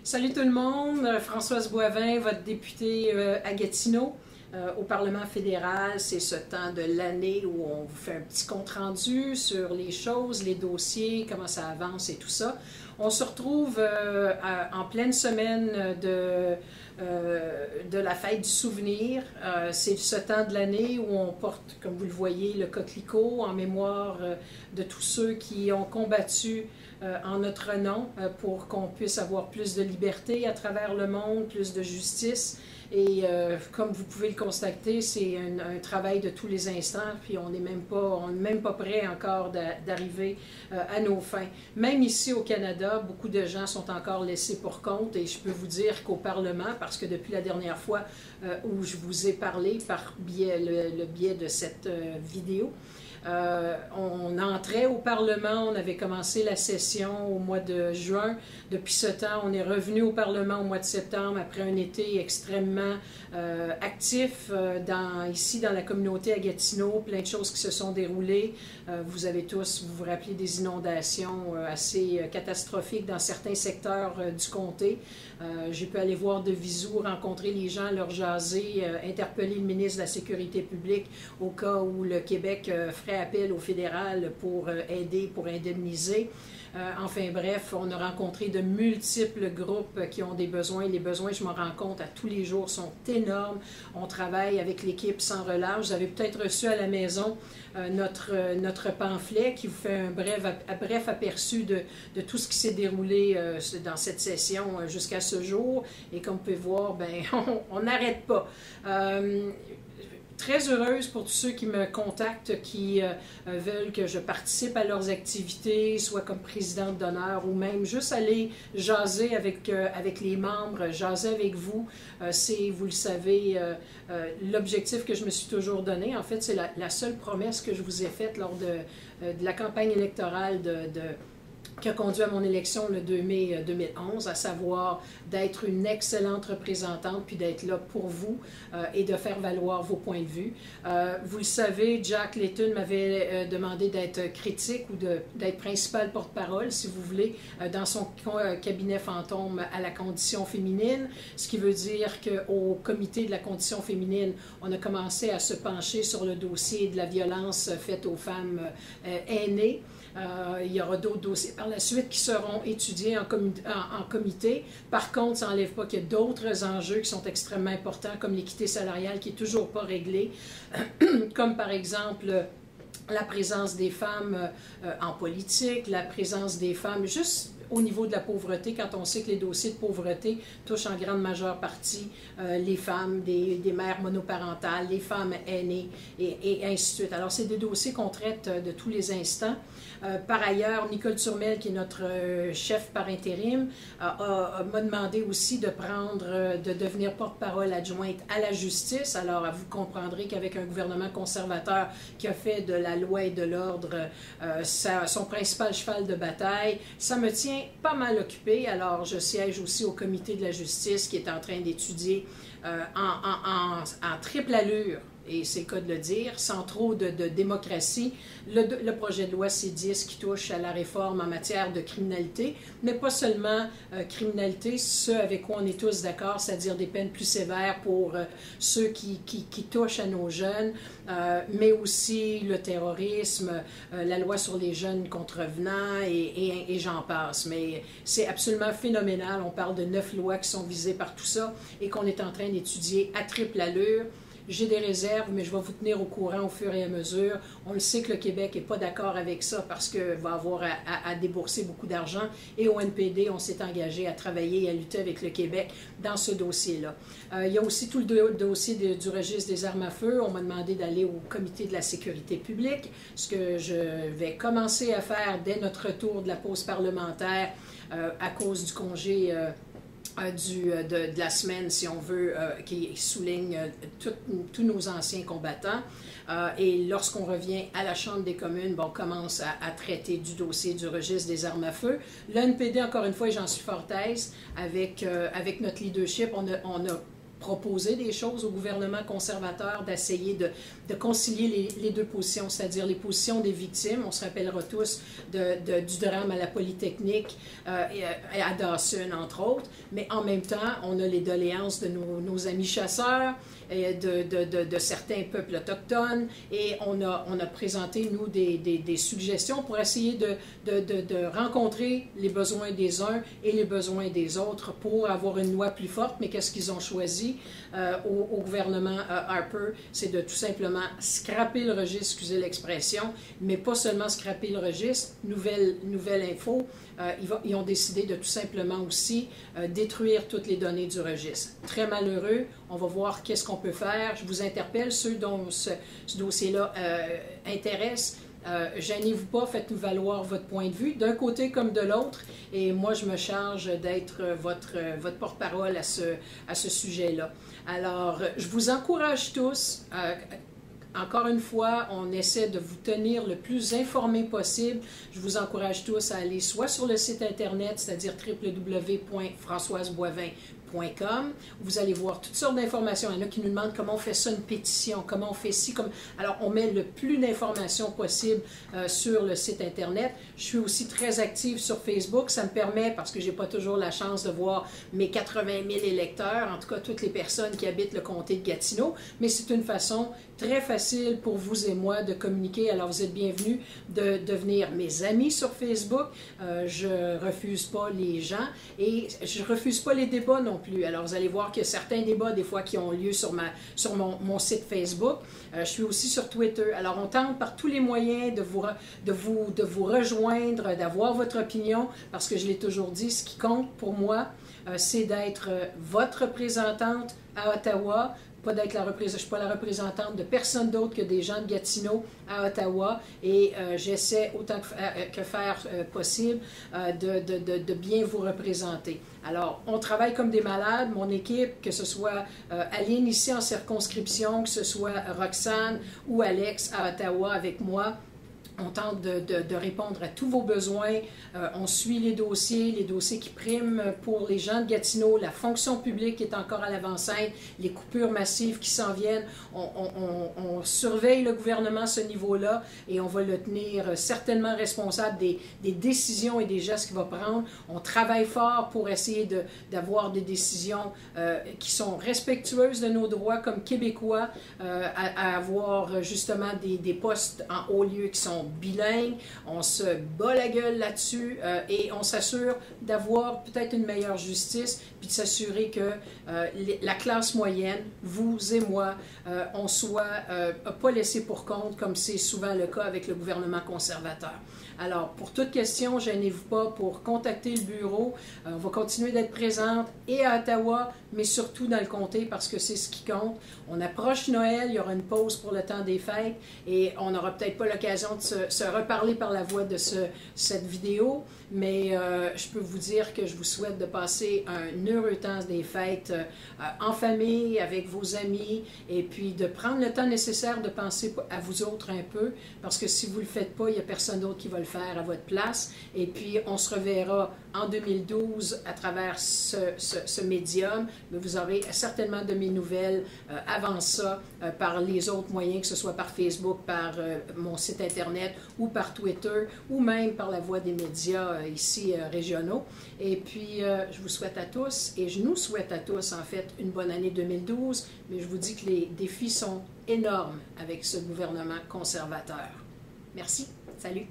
Salut tout le monde, Françoise Boivin, votre députée à Gatineau. Au Parlement fédéral, c'est ce temps de l'année où on vous fait un petit compte-rendu sur les choses, les dossiers, comment ça avance et tout ça. On se retrouve en pleine semaine de la fête du souvenir. C'est ce temps de l'année où on porte, comme vous le voyez, le coquelicot en mémoire de tous ceux qui ont combattu en notre nom pour qu'on puisse avoir plus de liberté à travers le monde, plus de justice. Et comme vous pouvez le constater, c'est un travail de tous les instants, puis on n'est même pas prêt encore d'arriver à nos fins. Même ici au Canada, beaucoup de gens sont encore laissés pour compte, et je peux vous dire qu'au Parlement, parce que depuis la dernière fois où je vous ai parlé par le biais de cette vidéo, on entrait au Parlement, on avait commencé la session au mois de juin. Depuis ce temps, on est revenu au Parlement au mois de septembre après un été extrêmement actif ici dans la communauté à Gatineau. Plein de choses qui se sont déroulées. Vous avez tous, vous vous rappelez des inondations assez catastrophiques dans certains secteurs du comté. J'ai pu aller voir de visu, rencontrer les gens, leur jaser, interpeller le ministre de la Sécurité publique au cas où le Québec ferait appel au fédéral pour aider, pour indemniser. Enfin bref, on a rencontré de multiples groupes qui ont des besoins. Les besoins, je m'en rends compte, à tous les jours sont énormes. On travaille avec l'équipe sans relâche. Vous avez peut-être reçu à la maison notre pamphlet qui vous fait un bref aperçu de tout ce qui s'est déroulé dans cette session jusqu'à ce jour. Et comme vous pouvez voir, ben, on n'arrête pas. Très heureuse pour tous ceux qui me contactent, qui veulent que je participe à leurs activités, soit comme présidente d'honneur ou même juste aller jaser avec les membres, jaser avec vous. C'est, vous le savez, l'objectif que je me suis toujours donné. En fait, c'est la seule promesse que je vous ai faite lors de la campagne électorale qui a conduit à mon élection le 2 mai 2011, à savoir d'être une excellente représentante, puis d'être là pour vous et de faire valoir vos points de vue. Vous le savez, Jack Layton m'avait demandé d'être critique ou d'être principal porte-parole, si vous voulez, dans son cabinet fantôme à la condition féminine, ce qui veut dire qu'au comité de la condition féminine, on a commencé à se pencher sur le dossier de la violence faite aux femmes aînées. Il y aura d'autres dossiers par la suite qui seront étudiés en comité. Par contre, ça n'enlève pas qu'il y a d'autres enjeux qui sont extrêmement importants, comme l'équité salariale qui n'est toujours pas réglée, comme par exemple la présence des femmes en politique, la présence des femmes juste au niveau de la pauvreté, quand on sait que les dossiers de pauvreté touchent en grande majeure partie les femmes, des mères monoparentales, les femmes aînées et ainsi de suite. Alors, c'est des dossiers qu'on traite de tous les instants. Par ailleurs, Nicole Turmel, qui est notre chef par intérim, m'a demandé aussi de devenir porte-parole adjointe à la justice. Alors, vous comprendrez qu'avec un gouvernement conservateur qui a fait de la loi et de l'ordre son principal cheval de bataille, ça me tient pas mal occupée. Alors, je siège aussi au comité de la justice qui est en train d'étudier en triple allure, et c'est le cas de le dire, sans trop de démocratie, le projet de loi C10 qui touche à la réforme en matière de criminalité, mais pas seulement criminalité, ce avec quoi on est tous d'accord, c'est-à-dire des peines plus sévères pour ceux qui touchent à nos jeunes, mais aussi le terrorisme, la loi sur les jeunes contrevenants et j'en passe. Mais c'est absolument phénoménal, on parle de 9 lois qui sont visées par tout ça et qu'on est en train d'étudier à triple allure. J'ai des réserves, mais je vais vous tenir au courant au fur et à mesure. On le sait que le Québec n'est pas d'accord avec ça parce qu'il va avoir à débourser beaucoup d'argent. Et au NPD, on s'est engagé à travailler et à lutter avec le Québec dans ce dossier-là. Il y a aussi tout le dossier du registre des armes à feu. On m'a demandé d'aller au comité de la sécurité publique, ce que je vais commencer à faire dès notre retour de la pause parlementaire à cause du congé de la semaine, si on veut, qui souligne tous nos anciens combattants. Et lorsqu'on revient à la Chambre des communes, bon, on commence à traiter du dossier du registre des armes à feu. Le NPD, encore une fois, et j'en suis fort aise, avec notre leadership, on a proposer des choses au gouvernement conservateur, d'essayer de concilier les deux positions, c'est-à-dire les positions des victimes. On se rappellera tous du drame à la Polytechnique et à Dawson, entre autres, mais en même temps, on a les doléances de nos amis chasseurs, et de certains peuples autochtones, et on a présenté, nous, des suggestions pour essayer de rencontrer les besoins des uns et les besoins des autres pour avoir une loi plus forte. Mais qu'est-ce qu'ils ont choisi au gouvernement Harper? C'est de tout simplement scraper le registre, excusez l'expression, mais pas seulement scraper le registre. Nouvelle info, ils ont décidé de tout simplement aussi détruire toutes les données du registre. Très malheureux. On va voir qu'est-ce qu'on peut faire. Je vous interpelle, ceux dont ce dossier-là intéresse. Gênez-vous pas, faites-nous valoir votre point de vue, d'un côté comme de l'autre, et moi je me charge d'être votre porte-parole à ce sujet-là. Alors, je vous encourage tous, encore une fois, on essaie de vous tenir le plus informé possible. Je vous encourage tous à aller soit sur le site internet, c'est-à-dire www.françoiseboivin.com. Vous allez voir toutes sortes d'informations. Il y en a qui nous demandent comment on fait ça, une pétition, comment on fait ci. Alors, on met le plus d'informations possible sur le site Internet. Je suis aussi très active sur Facebook. Ça me permet, parce que je n'ai pas toujours la chance de voir mes 80 000 électeurs, en tout cas toutes les personnes qui habitent le comté de Gatineau, mais c'est une façon très facile pour vous et moi de communiquer. Alors, vous êtes bienvenus de devenir mes amis sur Facebook. Je refuse pas les gens et je refuse pas les débats non plus. Alors, vous allez voir qu'il y a certains débats, des fois, qui ont lieu sur mon site Facebook. Je suis aussi sur Twitter. Alors, on tente par tous les moyens de vous rejoindre, d'avoir votre opinion, parce que je l'ai toujours dit, ce qui compte pour moi, c'est d'être votre représentante à Ottawa. Je ne suis pas la représentante de personne d'autre que des gens de Gatineau à Ottawa, et j'essaie autant que faire possible de bien vous représenter. Alors, on travaille comme des malades, mon équipe, que ce soit Aline ici en circonscription, que ce soit Roxane ou Alex à Ottawa avec moi. On tente de répondre à tous vos besoins. On suit les dossiers qui priment pour les gens de Gatineau. La fonction publique est encore à l'avant-scène. Les coupures massives qui s'en viennent. On surveille le gouvernement à ce niveau-là et on va le tenir certainement responsable des décisions et des gestes qu'il va prendre. On travaille fort pour essayer d'avoir des décisions qui sont respectueuses de nos droits comme Québécois, à avoir justement des postes en haut lieu qui sont bilingue, on se bat la gueule là-dessus et on s'assure d'avoir peut-être une meilleure justice, puis de s'assurer que la classe moyenne, vous et moi, on soit pas laissés pour compte comme c'est souvent le cas avec le gouvernement conservateur. Alors, pour toute question, gênez-vous pas pour contacter le bureau. On va continuer d'être présente et à Ottawa, mais surtout dans le comté parce que c'est ce qui compte. On approche Noël, il y aura une pause pour le temps des fêtes et on n'aura peut-être pas l'occasion de se reparler par la voie de cette vidéo, mais je peux vous dire que je vous souhaite de passer un heureux temps des fêtes en famille, avec vos amis, et puis de prendre le temps nécessaire de penser à vous autres un peu, parce que si vous ne le faites pas, il n'y a personne d'autre qui va le faire à votre place. Et puis, on se reverra en 2012 à travers ce médium, mais vous aurez certainement de mes nouvelles avant ça, par les autres moyens, que ce soit par Facebook, par mon site Internet, ou par Twitter, ou même par la voie des médias ici régionaux. Et puis, je vous souhaite à tous, et je nous souhaite à tous, en fait, une bonne année 2012, mais je vous dis que les défis sont énormes avec ce gouvernement conservateur. Merci. Salut.